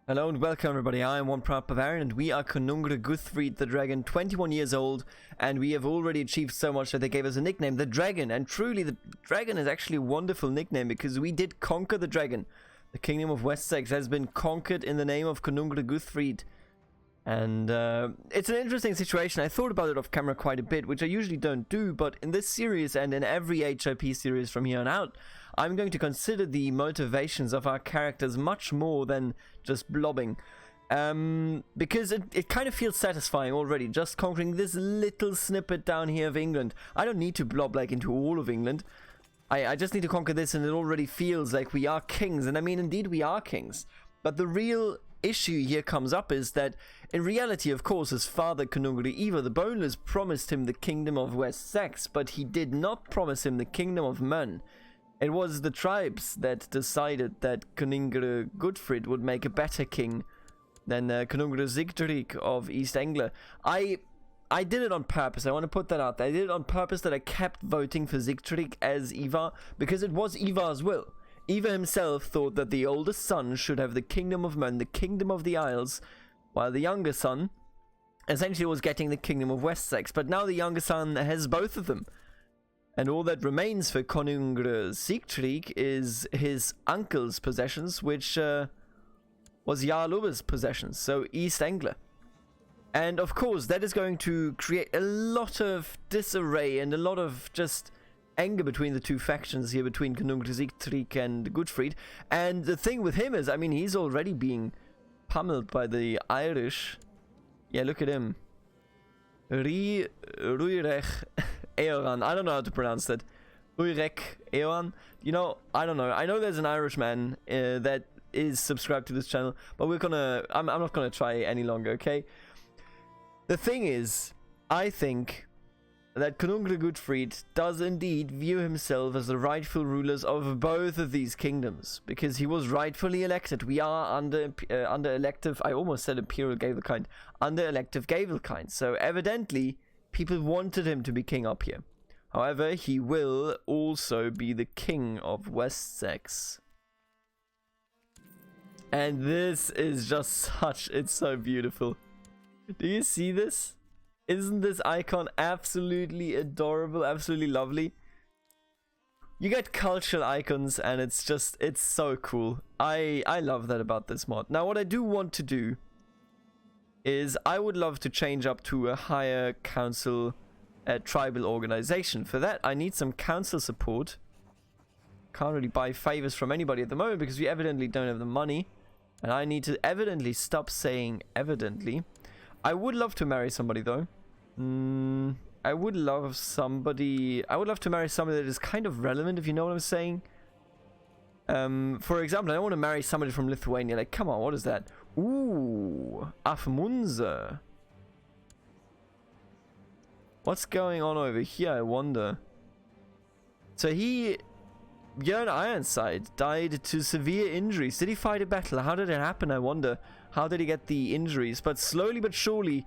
Hello and welcome everybody, I am one proud Bavarian and we are Konungr Guthfried the Dragon, 21 years old, and we have already achieved so much that they gave us a nickname, the Dragon. And truly the Dragon is actually a wonderful nickname because we did conquer the Dragon. The kingdom of Wessex has been conquered in the name of Konungr Guthfried. And it's an interesting situation. I thought about it off camera quite a bit, which I usually don't do, but in this series and in every HIP series from here on out, I'm going to consider the motivations of our characters much more than just blobbing. Because it kind of feels satisfying already, just conquering this little snippet down here of England. I don't need to blob like into all of England. I just need to conquer this and it already feels like we are kings. And I mean, indeed we are kings. But the real issue here comes up is that in reality, of course, his father Konungr Ivar the Boneless promised him the kingdom of Wessex, but he did not promise him the kingdom of Men. It was the tribes that decided that Konungr Guthfried would make a better king than Konungr Sigtrygg of East Anglia. I did it on purpose. I want to put that out there. I did it on purpose that I kept voting for Sigtrygg as Ivar because it was Ivar's will. Ivar himself thought that the oldest son should have the kingdom of Men, the kingdom of the Isles, while the younger son essentially was getting the kingdom of Wessex. But now the younger son has both of them. And all that remains for Konungr Sigtrygg is his uncle's possessions, which was Jarl Ubbe's possessions, so East Anglia. And of course, that is going to create a lot of disarray and a lot of just anger between the two factions here, between Konungr Sigtrygg and Guthfried. And the thing with him is, I mean, he's already being pummeled by the Irish. Yeah, look at him. Ruirech Eoran. I don't know how to pronounce that. Ruirech Eoran. You know, I don't know. I know there's an Irishman that is subscribed to this channel, but I'm not gonna try any longer, okay? The thing is, I think that Konungr Guthfried does indeed view himself as the rightful rulers of both of these kingdoms, because he was rightfully elected. We are under elective, I almost said imperial Gavelkind, under elective Gavelkind, so evidently people wanted him to be king up here. However, he will also be the king of Wessex. And this is just such, it's so beautiful. Do you see this? Isn't this icon absolutely adorable, absolutely lovely? You get cultural icons and it's so cool. I love that about this mod. Now what I do want to do is I would love to change up to a higher council tribal organization. For that I need some council support. Can't really buy favors from anybody at the moment because we evidently don't have the money. And I need to evidently stop saying evidently. I would love to marry somebody though. I would love to marry somebody that is kind of relevant, if you know what I'm saying. For example, I don't want to marry somebody from Lithuania. Like, come on, what is that? Ooh, Afmunza. What's going on over here, I wonder? So Björn Ironside died to severe injuries. Did he fight a battle? How did it happen, I wonder? How did he get the injuries? But slowly but surely,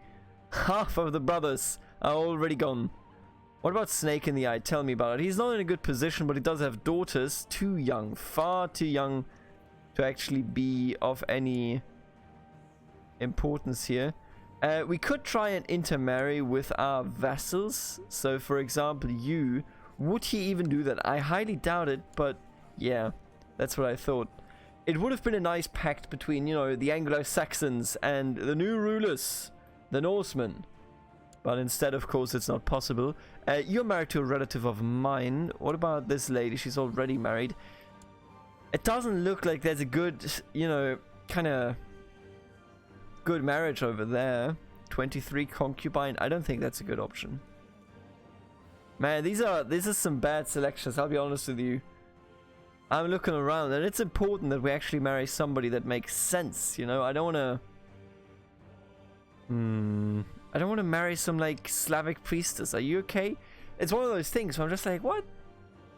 half of the brothers are already gone. What about Snake in the Eye? Tell me about it. He's not in a good position, but he does have daughters. Too young. Far too young to actually be of any importance here. We could try and intermarry with our vassals. So, for example, you. Would he even do that? I highly doubt it, but yeah, that's what I thought. It would have been a nice pact between, you know, the Anglo-Saxons and the new rulers, the Norsemen. But instead, of course, it's not possible. You're married to a relative of mine. What about this lady? She's already married. It doesn't look like there's a good, you know, kind of good marriage over there. 23 concubine. I don't think that's a good option. Man, these are some bad selections, I'll be honest with you. I'm looking around, and it's important that we actually marry somebody that makes sense, you know? I don't want to marry some, like, Slavic priestess. Are you okay? It's one of those things where I'm just like, what?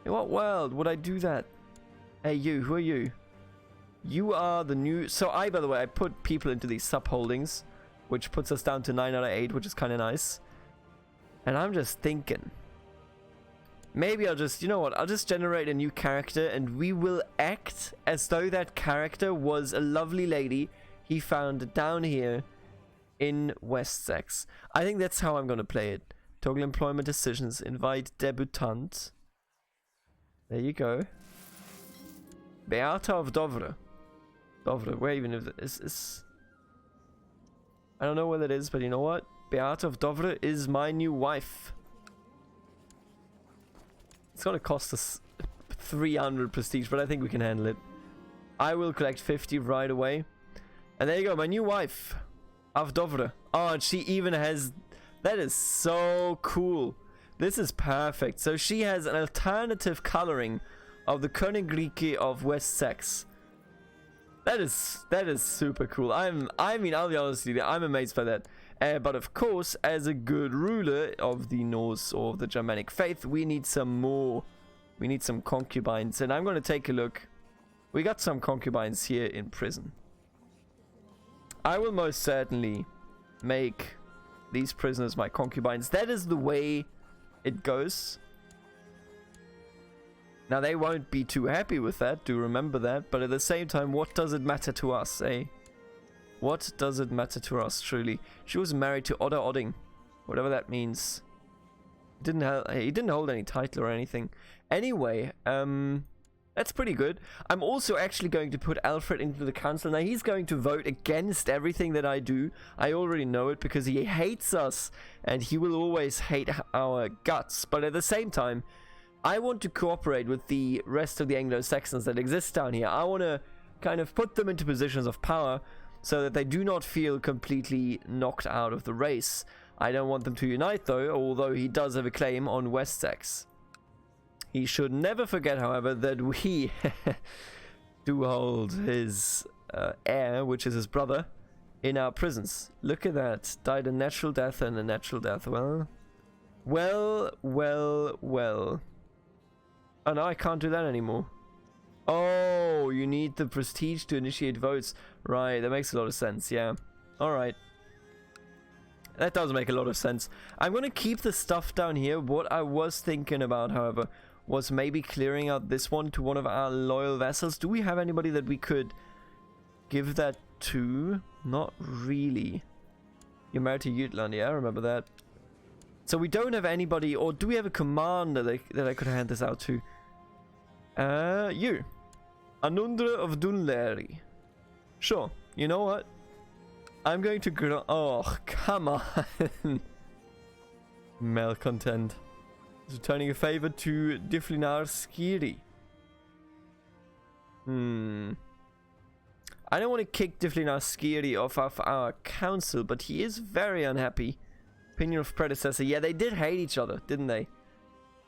In what world would I do that? Hey, you, who are you? You are the new... So by the way, I put people into these sub-holdings, which puts us down to 9 out of 8, which is kind of nice. And I'm just thinking... Maybe I'll just, you know what, I'll just generate a new character and we will act as though that character was a lovely lady he found down here in Wessex. I think that's how I'm gonna play it. Toggle employment decisions. Invite debutant. There you go. Beata of Dovre. Dovre, where even if is I don't know where that is, but you know what? Beata of Dovre is my new wife. It's gonna cost us 300 prestige, but I think we can handle it. I will collect 50 right away. And there you go, my new wife. Of Dovre. Oh, and she even has... That is so cool. This is perfect. So she has an alternative coloring of the Königreich of Wessex. That is super cool. I mean, I'll be honest with you, I'm amazed by that. But of course, as a good ruler of the Norse or the Germanic faith, we need some more. We need some concubines. And I'm going to take a look. We got some concubines here in prison. I will most certainly make these prisoners my concubines. That is the way it goes. Now, they won't be too happy with that, do remember that. But at the same time, what does it matter to us, eh? What does it matter to us, truly? She was married to Odda Odding, whatever that means. He didn't hold any title or anything. Anyway, that's pretty good. I'm also actually going to put Alfred into the council. Now, he's going to vote against everything that I do. I already know it because he hates us, and he will always hate our guts. But at the same time, I want to cooperate with the rest of the Anglo-Saxons that exist down here. I want to kind of put them into positions of power so that they do not feel completely knocked out of the race. I don't want them to unite, though, although he does have a claim on Wessex. He should never forget, however, that we do hold his heir, which is his brother, in our prisons. Look at that. Died a natural death and a natural death. Well. Oh, no, I can't do that anymore. Oh, you need the prestige to initiate votes. Right, that makes a lot of sense, yeah. Alright. That does make a lot of sense. I'm going to keep the stuff down here. What I was thinking about, however, was maybe clearing out this one to one of our loyal vassals. Do we have anybody that we could give that to? Not really. You're married to Jutland, yeah, I remember that. So we don't have anybody, or do we have a commander that I could hand this out to? You. Anundra of Dunleri. Sure, you know what? I'm going to oh, come on. Malcontent. Returning a favor to Diflinar Skiri. I don't want to kick Diflinar Skiri off of our council, but he is very unhappy. Opinion of predecessor. Yeah, they did hate each other, didn't they?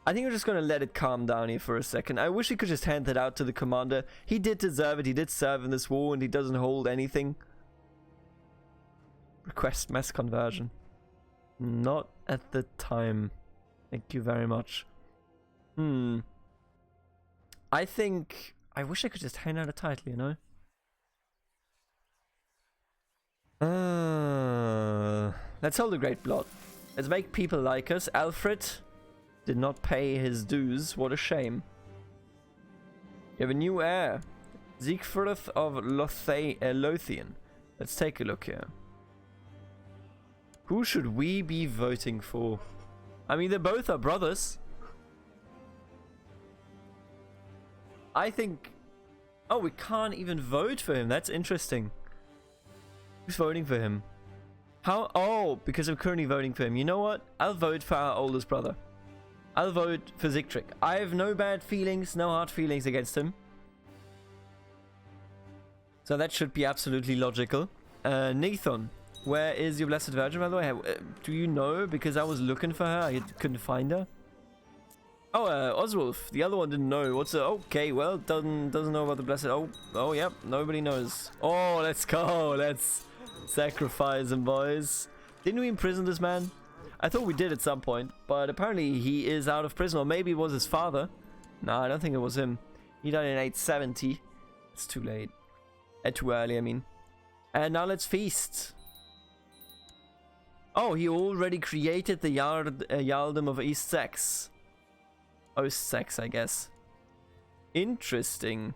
I think we're just going to let it calm down here for a second. I wish he could just hand it out to the commander. He did deserve it. He did serve in this war, and he doesn't hold anything. Request mass conversion. Not at the time. Thank you very much. I think... I wish I could just hand out a title, you know? Let's hold a great blood. Let's make people like us. Alfred did not pay his dues. What a shame. You have a new heir. Siegfried of Lothian. Let's take a look here. Who should we be voting for? I mean, they both are brothers. I think... Oh, we can't even vote for him. That's interesting. Who's voting for him? How? Oh, because I'm currently voting for him. You know what? I'll vote for our oldest brother. I'll vote for Zictric. I have no bad feelings, no hard feelings against him. So that should be absolutely logical. Nathan, where is your Blessed Virgin, by the way? Do you know? Because I was looking for her. I couldn't find her. Oh, Oswulf. The other one didn't know. What's okay, well, doesn't know about the Blessed... Oh, yep. Nobody knows. Oh, let's go. Let's sacrifice him, boys. Didn't we imprison this man? I thought we did at some point, but apparently he is out of prison, or maybe it was his father. No, I don't think it was him. He died in 870. It's too late. Too early, I mean. And now let's feast. Oh, he already created the Jarldom of East Sax. Ost-Sax, I guess. Interesting.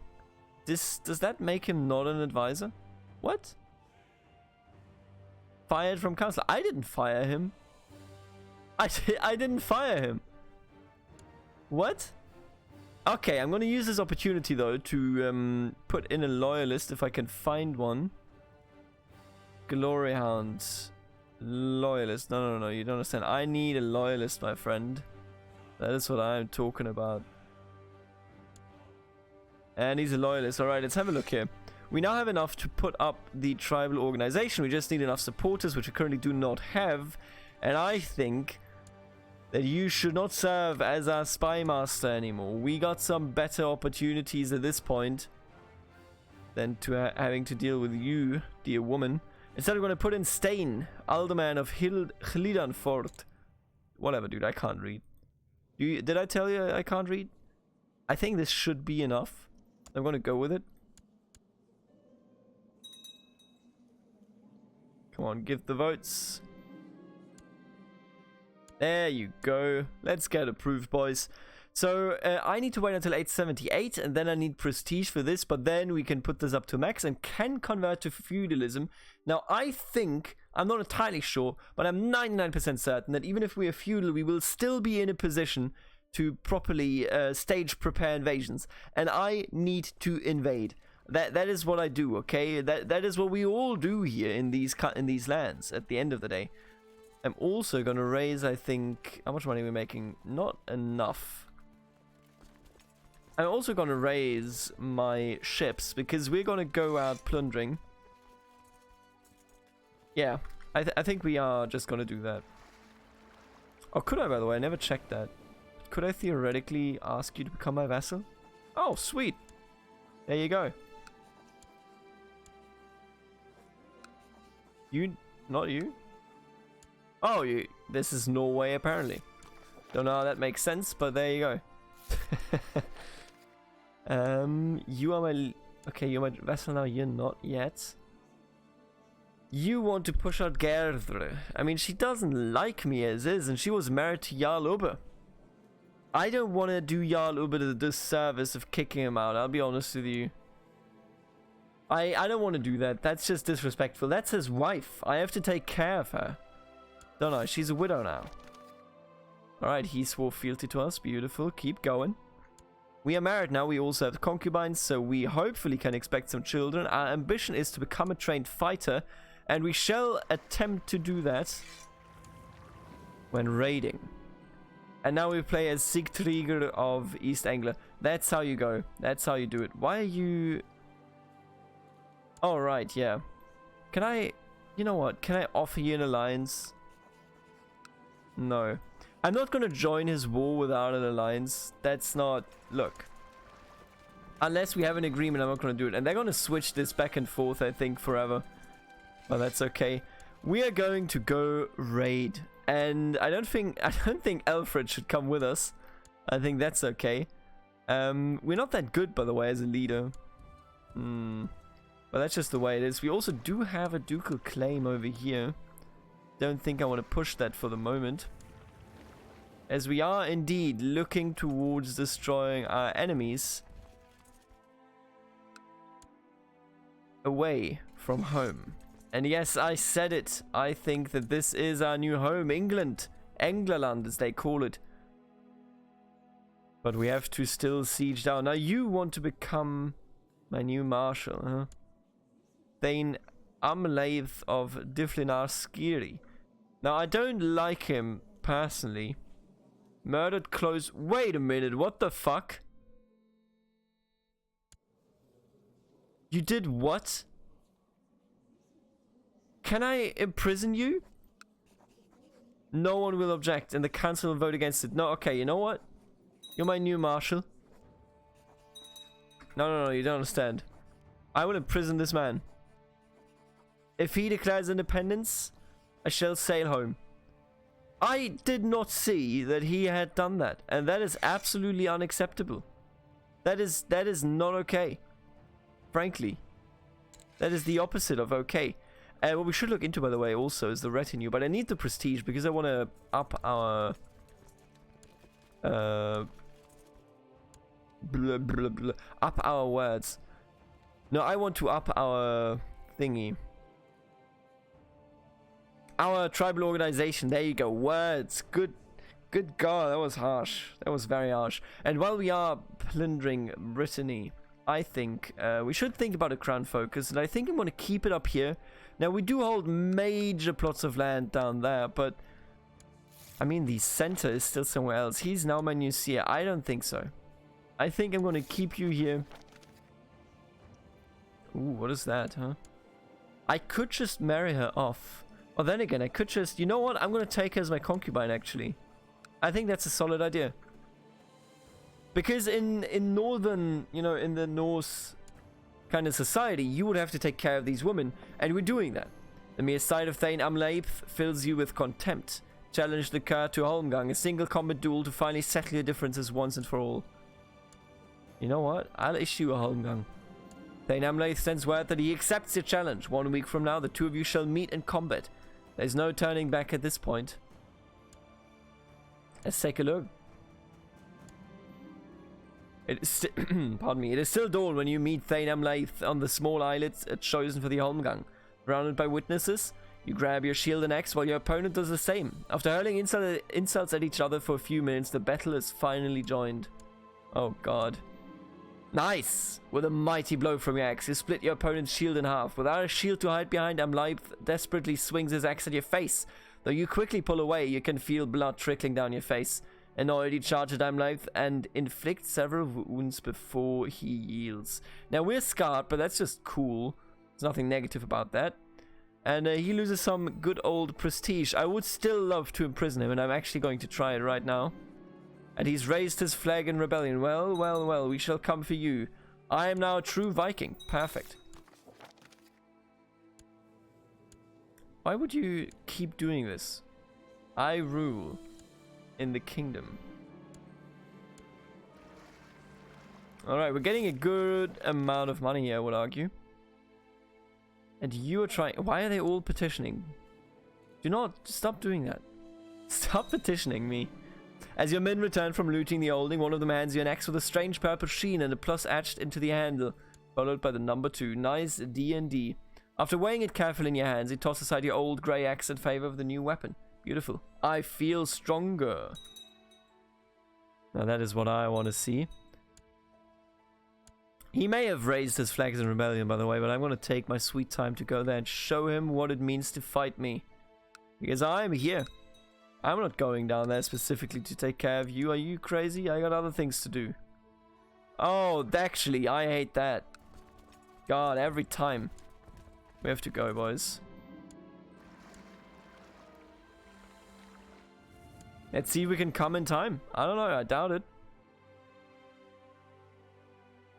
Does that make him not an advisor? What? fired from council. I didn't fire him. I didn't fire him. What? Okay, I'm gonna use this opportunity though to put in a loyalist if I can find one. Glory Hounds. Loyalist. No, you don't understand. I need a loyalist, my friend. That is what I'm talking about. And he's a loyalist. Alright, let's have a look here. We now have enough to put up the tribal organization. We just need enough supporters, which we currently do not have. And I think that you should not serve as our spy master anymore. We got some better opportunities at this point than to having to deal with you, dear woman. Instead, we're going to put in Stain, Alderman of Glidanfort. Whatever, dude, I can't read. Did I tell you I can't read? I think this should be enough. I'm going to go with it. Come on, give the votes. There you go. Let's get approved, boys. So, I need to wait until 878, and then I need prestige for this, but then we can put this up to max and can convert to feudalism. Now, I think, I'm not entirely sure, but I'm 99% certain that even if we are feudal, we will still be in a position to properly stage prepare invasions. And I need to invade. That is what I do, okay? That is what we all do here in these lands at the end of the day. I'm also gonna raise, I think, how much money are we making? Not enough. I'm also gonna raise my ships because we're gonna go out plundering. Yeah, I think we are just gonna do that. Oh, could I, by the way? I never checked that. Could I theoretically ask you to become my vassal? Oh, sweet. There you go. You, not you? Oh, you. This is Norway, apparently. Don't know how that makes sense, but there you go. You are my... Okay, you're my vassal now. You're not yet. You want to push out Gerdre. I mean, she doesn't like me as is, and she was married to Jarl Ubbe. I don't want to do Jarl Ubbe the disservice of kicking him out, I'll be honest with you. I don't want to do that. That's just disrespectful. That's his wife. I have to take care of her. Don't I? She's a widow now. Alright, he swore fealty to us. Beautiful. Keep going. We are married now. We also have concubines, so we hopefully can expect some children. Our ambition is to become a trained fighter, and we shall attempt to do that when raiding. And now we play as Sigtrygr of East Anglia. That's how you go. That's how you do it. Why are you... Oh, right, yeah. Can I... You know what? Can I offer you an alliance? No. I'm not going to join his war without an alliance. That's not... Look. Unless we have an agreement, I'm not going to do it. And they're going to switch this back and forth, I think, forever. But that's okay. We are going to go raid. And I don't think Alfred should come with us. I think that's okay. We're not that good, by the way, as a leader. But that's just the way it is. We also do have a ducal claim over here. Don't think I want to push that for the moment. As we are indeed looking towards destroying our enemies away from home. And yes, I said it. I think that this is our new home, England. Englerland, as they call it. But we have to still siege down. Now, you want to become my new marshal, huh? Thane Amlaith of Diflinar Skiri. Now, I don't like him, personally. Murdered close... Wait a minute, what the fuck? You did what? Can I imprison you? No one will object, and the council will vote against it. No, okay, you know what? You're my new marshal. No, you don't understand. I will imprison this man. If he declares independence, I shall sail home. I did not see that he had done that, and that is absolutely unacceptable. That is not okay. Frankly. That is the opposite of okay. What we should look into, by the way, also is the retinue, but I need the prestige because I want to up our... up our words. No, I want to up our thingy. Our tribal organization. There you go. Words. Good God, that was harsh. That was very harsh. And while we are plundering Brittany, I think we should think about a crown focus, and I think I'm going to keep it up here. Now, we do hold major plots of land down there, but I mean, the center is still somewhere else. He's now my new seer. I don't think so. I think I'm going to keep you here. Ooh, what is that, huh? I could just marry her off. Or then again, I could just... You know what? I'm going to take her as my concubine, actually. I think that's a solid idea. Because in northern, you know, in the Norse kind of society, you would have to take care of these women. And we're doing that. The mere sight of Thane Amleith fills you with contempt. Challenge the Kerr to Holmgang, a single combat duel to finally settle your differences once and for all. You know what? I'll issue a Holmgang. Thane Amleith sends word that he accepts your challenge. 1 week from now, the two of you shall meet in combat. There's no turning back at this point. Let's take a look. It is pardon me. It is still dawn when you meet Thane Amleith on the small islet chosen for the Holmgang. Surrounded by witnesses, you grab your shield and axe while your opponent does the same. After hurling insults at each other for a few minutes, the battle is finally joined. Oh god. Nice! With a mighty blow from your axe, you split your opponent's shield in half. Without a shield to hide behind, Amleith desperately swings his axe at your face. Though you quickly pull away, you can feel blood trickling down your face. Annoyed, he charges Amleith and inflicts several wounds before he yields. Now, we're scarred, but that's just cool. There's nothing negative about that. And he loses some good old prestige. I would still love to imprison him, and I'm actually going to try it right now. And he's raised his flag in rebellion. Well, well, well, we shall come for you. I am now a true Viking. Perfect. Why would you keep doing this? I rule in the kingdom. Alright, we're getting a good amount of money here, I would argue. And you are trying... Why are they all petitioning? Do not... Stop doing that. Stop petitioning me. As your men return from looting the holding, one of them hands you an axe with a strange purple sheen and a plus etched into the handle, followed by the number 2. Nice D&D. After weighing it carefully in your hands, you toss aside your old grey axe in favor of the new weapon. Beautiful. I feel stronger. Now that is what I want to see. He may have raised his flags in rebellion, by the way, but I'm going to take my sweet time to go there and show him what it means to fight me. Because I'm here. I'm not going down there specifically to take care of you. Are you crazy? I got other things to do. Oh, actually, I hate that. God, every time. We have to go, boys. Let's see if we can come in time. I don't know, I doubt it.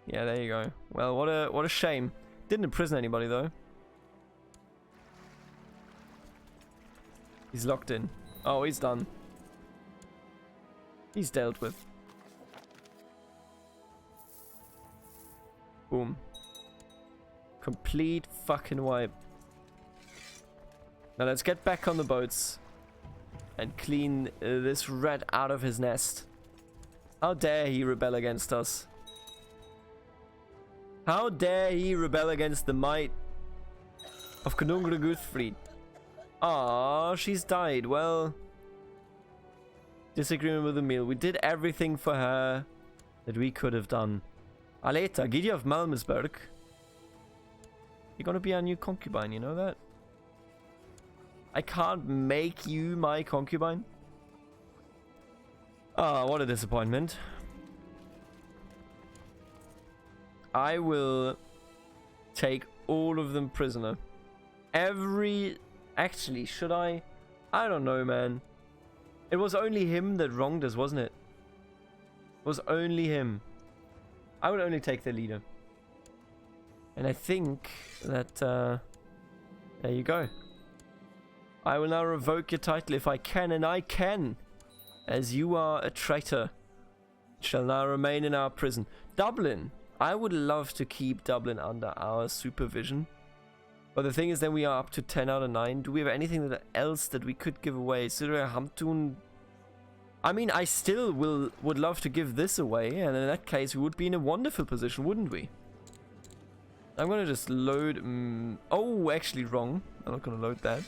Yeah, there you go. Well, what a shame. Didn't imprison anybody, though. He's locked in. Oh, he's done. He's dealt with. Boom. Complete fucking wipe. Now let's get back on the boats and clean this rat out of his nest. How dare he rebel against us? How dare he rebel against the might of Conungr Guthfried? Ah, she's died. Well, disagreement with the meal. We did everything for her that we could have done. Aleta, Gideon of Malmesberg. You're gonna be our new concubine, you know that? I can't make you my concubine. Ah, what a disappointment. I will take all of them prisoner. Actually, should I? I don't know, man. It was only him that wronged us, wasn't it? It was only him. I would only take the leader. And I think that, there you go. I will now revoke your title if I can, and I can. As you are a traitor. Shall now remain in our prison. Dublin. I would love to keep Dublin under our supervision. But the thing is, then we are up to 10 out of 9. Do we have anything else that we could give away? Sidra Hamtun. I mean, I still would love to give this away, and in that case, we would be in a wonderful position, wouldn't we? I'm gonna just load. Oh, actually, wrong. I'm not gonna load that.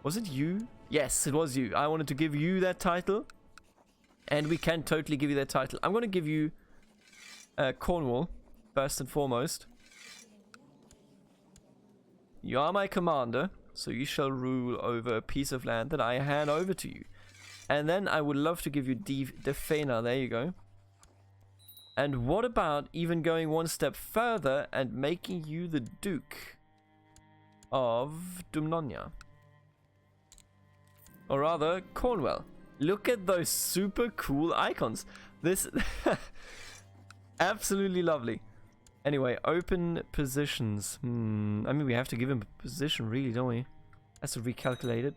Was it you? Yes, it was you. I wanted to give you that title. And we can totally give you that title. I'm going to give you Cornwall, first and foremost. You are my commander, so you shall rule over a piece of land that I hand over to you. And then I would love to give you Defena. There you go. And what about even going one step further and making you the Duke of Dumnonia? Or rather, Cornwall. Look at those super cool icons. This... absolutely lovely. Anyway, open positions. I mean, we have to give him a position, really, don't we? Has to recalculate it.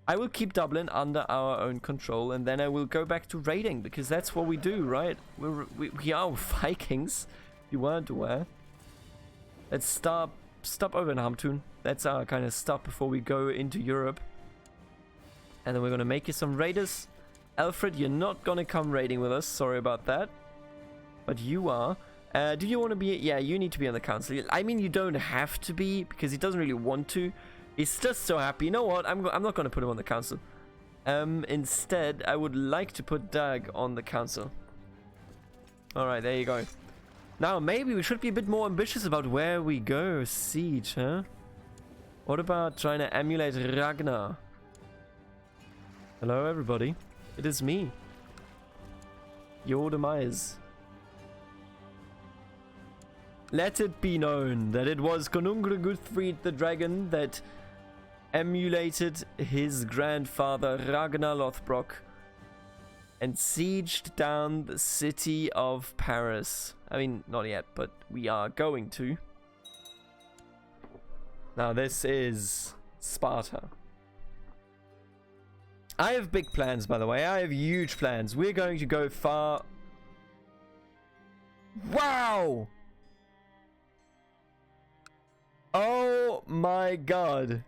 I will keep Dublin under our own control, and then I will go back to raiding, because that's what we do, right? We are Vikings, if you weren't aware. Let's stop over in Hamtun. That's our kind of stop before we go into Europe. And then we're going to make you some raiders. Alfred, you're not going to come raiding with us. Sorry about that. But you are. Do you want to be... Yeah, you need to be on the council. I mean, you don't have to be, because he doesn't really want to. He's just so happy. You know what? I'm not going to put him on the council. Instead, I would like to put Dag on the council. Alright, there you go. Now, maybe we should be a bit more ambitious about where we go. Siege, huh? What about trying to emulate Ragnar? Hello, everybody. It is me. Your demise. Let it be known that it was Konungra Guthfrid the Dragon that emulated his grandfather Ragnar Lothbrok and sieged down the city of Paris. I mean, not yet, but we are going to. Now, this is Sparta. I have big plans, by the way. I have huge plans. We're going to go far... Wow! Oh my god.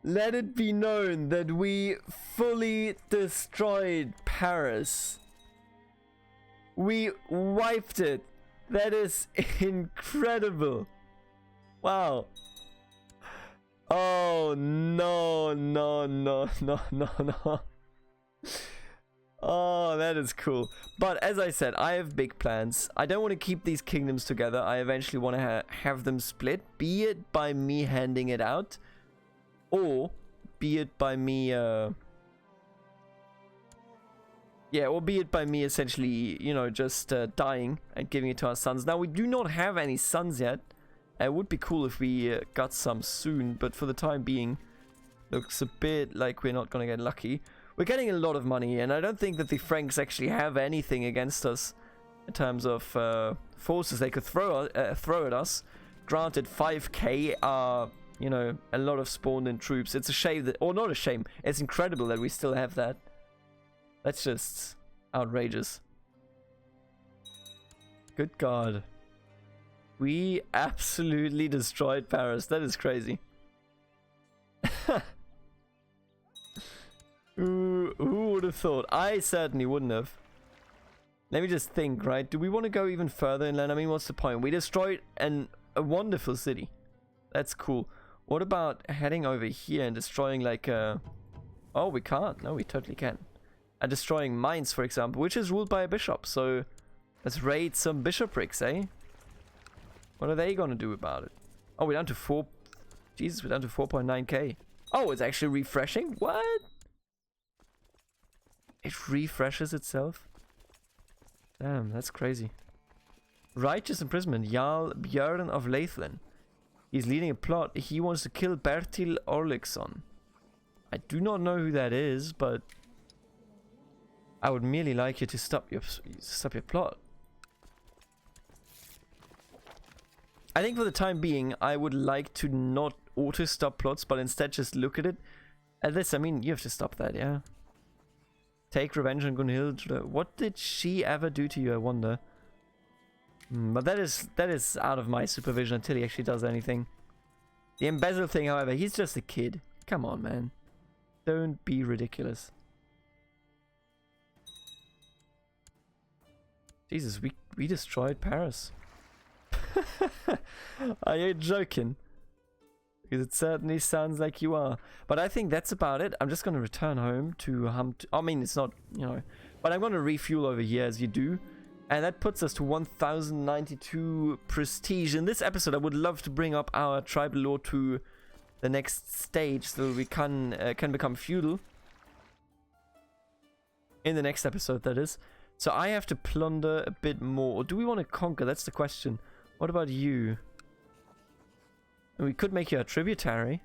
Let it be known that we fully destroyed Paris. We wiped it. That is incredible. Wow. Oh no, no, no, no, no, no. Oh, that is cool. But as I said, I have big plans. I don't want to keep these kingdoms together. I eventually want to have them split, be it by me handing it out, or be it by me, yeah, or be it by me essentially, you know, just dying and giving it to our sons. Now, we do not have any sons yet. It would be cool if we got some soon, but for the time being, looks a bit like we're not going to get lucky. We're getting a lot of money, and I don't think that the Franks actually have anything against us in terms of forces they could throw at us. Granted, 5k are, you know, a lot of spawned-in troops. It's a shame that... Or not a shame. It's incredible that we still have that. That's just outrageous. Good God. We absolutely destroyed Paris. That is crazy. Who would have thought? I certainly wouldn't have. Let me just think, right? Do we want to go even further inland? I mean, what's the point? We destroyed a wonderful city. That's cool. What about heading over here and destroying like a... Oh, we can't. No, we totally can. And destroying Mainz, for example, which is ruled by a bishop. So let's raid some bishoprics, eh? What are they going to do about it? Oh, we're down to 4... Jesus, we're down to 4.9k. Oh, it's actually refreshing? What? It refreshes itself? Damn, that's crazy. Righteous imprisonment. Jarl Björn of Leithlin. He's leading a plot. He wants to kill Bertil Orliksson. I do not know who that is, but I would merely like you to stop your plot. I think for the time being, I would like to not auto-stop plots, but instead just look at it. At this, I mean, you have to stop that, yeah? Take revenge on Gunhild. What did she ever do to you, I wonder? But that is out of my supervision until he actually does anything. The embezzle thing, however, he's just a kid. Come on, man. Don't be ridiculous. Jesus, we destroyed Paris. Are you joking? Because it certainly sounds like you are. But I think that's about it. I'm just going to return home to I mean, it's not, you know. But I'm going to refuel over here as you do. And that puts us to 1092 prestige. In this episode, I would love to bring up our tribal law to the next stage so we can become feudal. In the next episode, that is. So I have to plunder a bit more. Or do we want to conquer? That's the question. What about you? We could make you a tributary.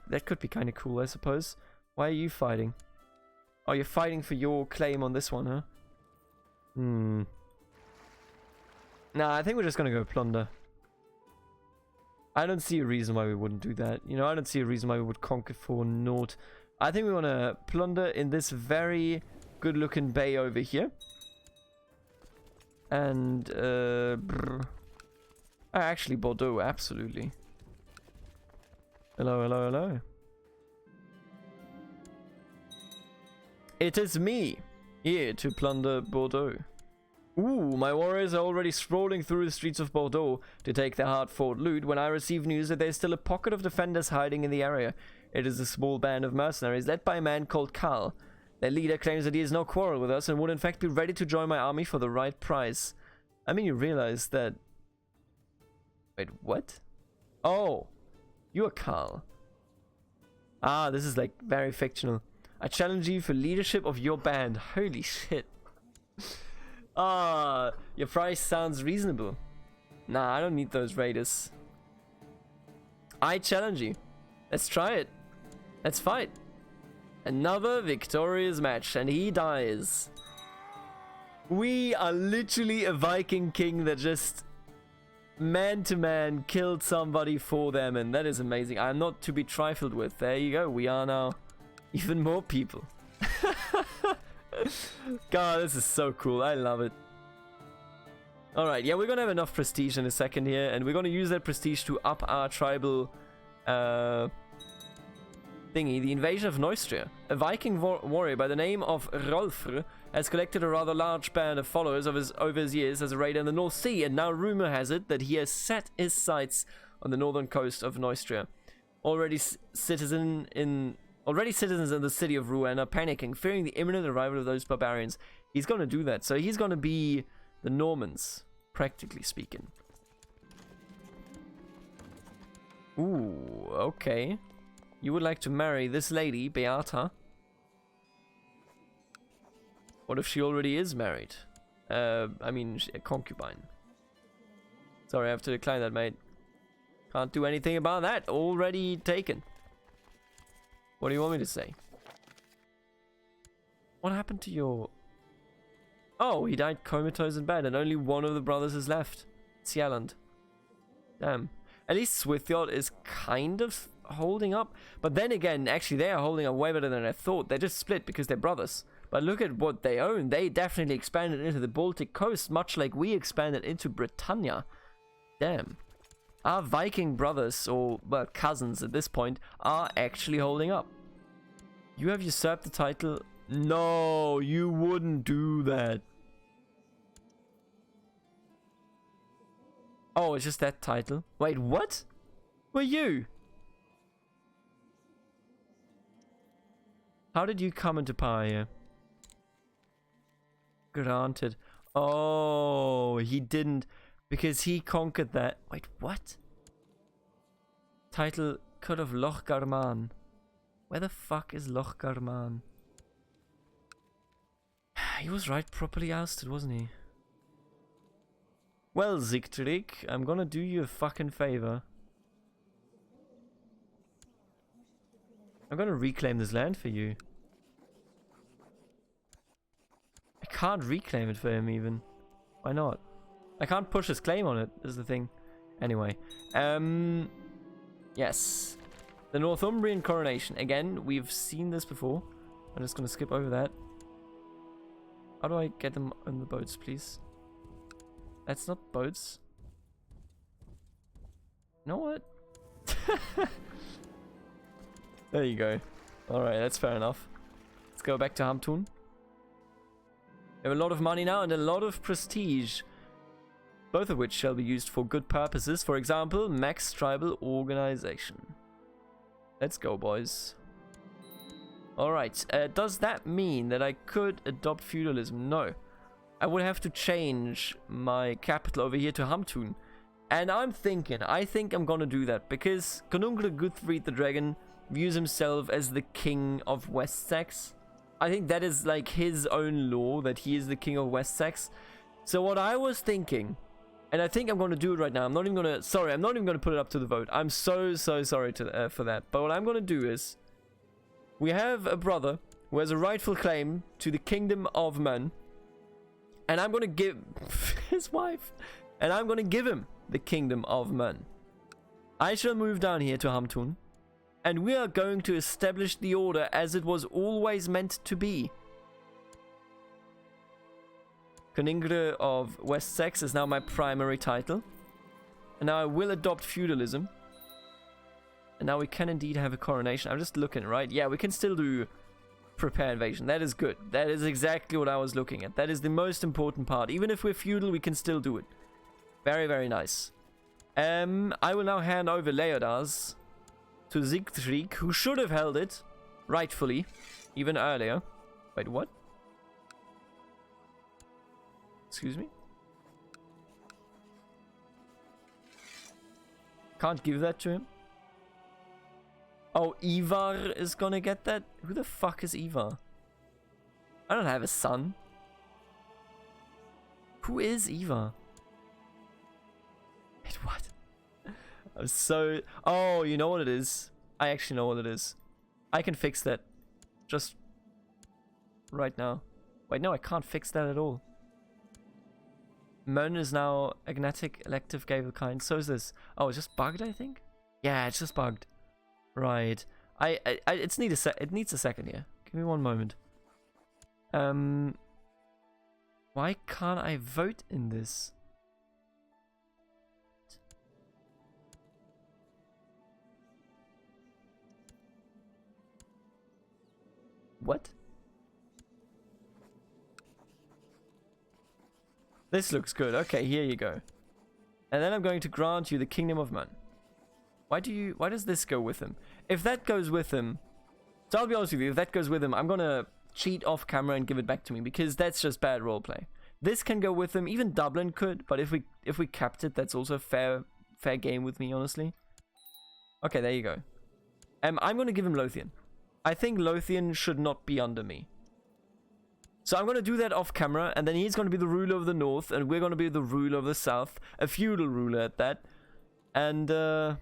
That could be kind of cool, I suppose. Why are you fighting? Oh, you're fighting for your claim on this one, huh? Nah, I think we're just gonna go plunder. I don't see a reason why we wouldn't do that. You know, I don't see a reason why we would conquer for naught. I think we want to plunder in this very good-looking bay over here. And, actually, Bordeaux, absolutely. Hello, hello, hello. It is me, here to plunder Bordeaux. Ooh, my warriors are already strolling through the streets of Bordeaux to take their hard-fought loot when I receive news that there's still a pocket of defenders hiding in the area. It is a small band of mercenaries led by a man called Karl. Their leader claims that he has no quarrel with us and would in fact be ready to join my army for the right price. I mean, you realize that... Wait, what? Oh, you are Karl. Ah, this is like very fictional. I challenge you for leadership of your band. Holy shit. Ah, your price sounds reasonable. Nah, I don't need those raiders. I challenge you. Let's try it. Let's fight. Another victorious match, and he dies. We are literally a Viking king that just man to man killed somebody for them, and that is amazing. I'm not to be trifled with. There you go. We are now even more people. God, this is so cool. I love it. Alright, yeah, we're gonna have enough prestige in a second here, and we're gonna use that prestige to up our tribal thingy, the invasion of Neustria. A Viking warrior by the name of Rolfr has collected a rather large band of followers over his years as a raider in the North Sea, and now rumor has it that he has set his sights on the northern coast of Neustria. Already citizens in the city of Rouen are panicking, fearing the imminent arrival of those barbarians. He's going to do that. So he's going to be the Normans, practically speaking. Ooh, okay. You would like to marry this lady, Beata. What if she already is married? I mean, a concubine. Sorry, I have to decline that, mate. Can't do anything about that. Already taken. What do you want me to say? What happened to your... Oh, he died comatose in bed, and only one of the brothers is left. Sieland. Damn. At least Swithyard is kind of holding up. But then again, actually, they are holding up way better than I thought. They're just split because they're brothers. But look at what they own. They definitely expanded into the Baltic coast, much like we expanded into Britannia. Damn. Our Viking brothers, or well, cousins at this point, are actually holding up. You have usurped the title. No, you wouldn't do that. Oh, it's just that title. Wait, what? Were you? How did you come into power here? Granted. Oh, he didn't. Because he conquered that. Wait, what? Title Cut of Loch Garman. Where the fuck is Loch Garman? He was right properly ousted, wasn't he? Well, Zictric, I'm gonna do you a fucking favor. I'm gonna reclaim this land for you. I can't reclaim it for him even. Why not? I can't push his claim on it, is the thing. Anyway. Yes. The Northumbrian coronation. Again, we've seen this before. I'm just gonna skip over that. How do I get them on the boats, please? That's not boats. You know what? There you go. Alright, that's fair enough. Let's go back to Hamtun. We have a lot of money now and a lot of prestige. both of which shall be used for good purposes. For example, max tribal organization. Let's go, boys. Alright, does that mean that I could adopt feudalism? No. I would have to change my capital over here to Hamtun. And I think I'm gonna do that, because Konungra Guthfried the Dragon views himself as the king of Wessex. I think that is like his own law, that he is the king of Wessex. So what I was thinking, and I think I'm gonna do it right now, I'm not even gonna put it up to the vote. I'm so sorry for that. But what I'm gonna do is, we have a brother who has a rightful claim to the kingdom of Man. And I'm gonna give his wife, and I'm gonna give him the kingdom of Man. I shall move down here to Hamtun, and we are going to establish the order as it was always meant to be. Konungr of Wessex is now my primary title, and now I will adopt feudalism. And now we can indeed have a coronation. I'm just looking, right? Yeah, we can still do prepare invasion. That is good. That is exactly what I was looking at. That is the most important part. Even if we're feudal, we can still do it. Very, very nice. I will now hand over Leodas to Siegfried, who should have held it, rightfully, even earlier. Wait, what? Excuse me? Can't give that to him. Oh, Ivar is gonna get that? Who the fuck is Ivar? I don't have a son. Who is Ivar? Wait, what? I'm so... Oh, you know what it is? I actually know what it is. I can fix that. Just... right now. Wait, no, I can't fix that at all. Mön is now agnatic, elective, Gavelkind. So is this. Oh, it's just bugged, I think? Yeah, it's just bugged. Right. It needs a second here. Give me one moment. Why can't I vote in this? What? This looks good. Okay, here you go. And then I'm going to grant you the Kingdom of Man. Why does this go with him? If that goes with him, so I'll be honest with you, if that goes with him, I'm gonna cheat off camera and give it back to me, because that's just bad roleplay. This can go with him, even Dublin could, but if we capped it, that's also fair game with me, honestly. Okay, there you go. I'm gonna give him Lothian. I think Lothian should not be under me. So I'm gonna do that off camera, and then he's gonna be the ruler of the north, and we're gonna be the ruler of the south, a feudal ruler at that. And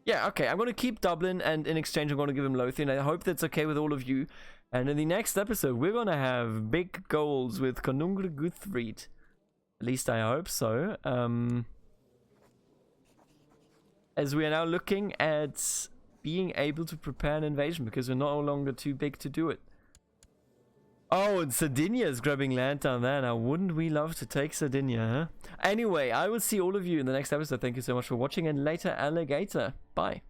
yeah, okay, I'm going to keep Dublin, and in exchange I'm going to give him Lothian. I hope that's okay with all of you. And in the next episode, we're going to have big goals with Konungr Guthfried. At least I hope so. As we are now looking at being able to prepare an invasion, because we're no longer too big to do it. Oh, and Sardinia is grabbing land down there. Now, wouldn't we love to take Sardinia, huh? Anyway, I will see all of you in the next episode. Thank you so much for watching, and later, alligator. Bye.